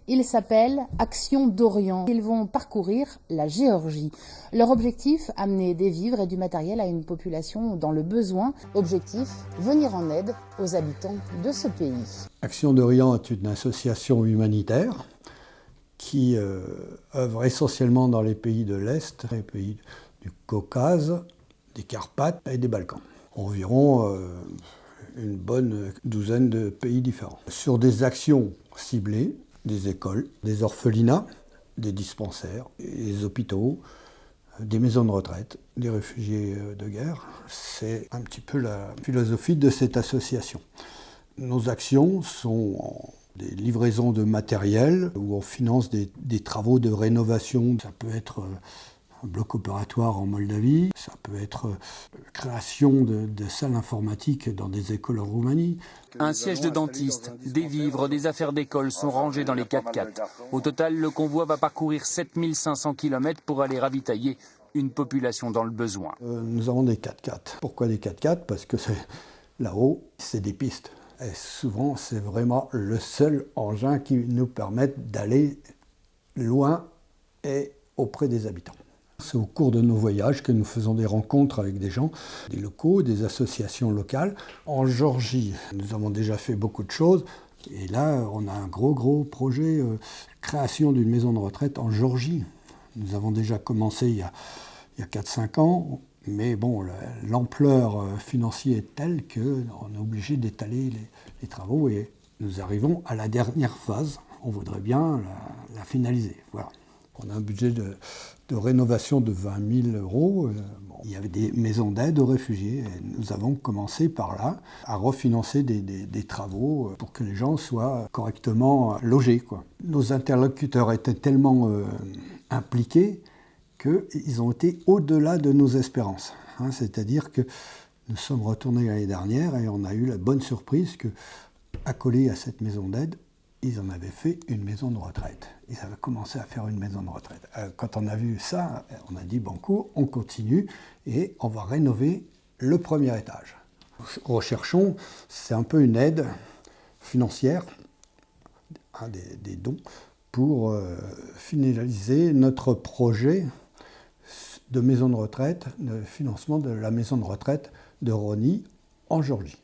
Ils s'appellent Action d'Orient. Ils vont parcourir la Géorgie. Leur objectif, amener des vivres et du matériel à une population dans le besoin. Objectif, venir en aide aux habitants de ce pays. Action d'Orient est une association humanitaire qui œuvre essentiellement dans les pays de l'Est, les pays du Caucase, des Carpates et des Balkans. Environ une bonne douzaine de pays différents. Sur des actions ciblées, des écoles, des orphelinats, des dispensaires, des hôpitaux, des maisons de retraite, des réfugiés de guerre. C'est un petit peu la philosophie de cette association. Nos actions sont des livraisons de matériel où on finance des travaux de rénovation. Ça peut être un bloc opératoire en Moldavie, ça peut être création de salles informatiques dans des écoles en Roumanie. Un siège de dentiste, des vivres, des affaires d'école sont rangés dans les 4x4. Au total, le convoi va parcourir 7500 km pour aller ravitailler une population dans le besoin. Nous avons des 4x4. Pourquoi des 4x4 ? Parce que là-haut, c'est des pistes. Et souvent, c'est vraiment le seul engin qui nous permet d'aller loin et auprès des habitants. C'est au cours de nos voyages que nous faisons des rencontres avec des gens, des locaux, des associations locales. En Géorgie, nous avons déjà fait beaucoup de choses. Et là, on a un gros projet, création d'une maison de retraite en Géorgie. Nous avons déjà commencé il y a 4-5 ans. Mais bon, l'ampleur financière est telle qu'on est obligé d'étaler les travaux et nous arrivons à la dernière phase. On voudrait bien la finaliser. Voilà. On a un budget de rénovation de 20 000 €. Il y avait des maisons d'aide aux réfugiés et nous avons commencé par là à refinancer des travaux pour que les gens soient correctement logés, quoi. Nos interlocuteurs étaient tellement impliqués qu'ils ont été au-delà de nos espérances. C'est-à-dire que nous sommes retournés l'année dernière et on a eu la bonne surprise qu'accolés à cette maison d'aide, ils en avaient fait une maison de retraite. Ils avaient commencé à faire une maison de retraite. Quand on a vu ça, on a dit banco, on continue et on va rénover le premier étage. Recherchons, c'est un peu une aide financière, des dons, pour finaliser notre projet de maison de retraite, de financement de la maison de retraite de Roni en Géorgie.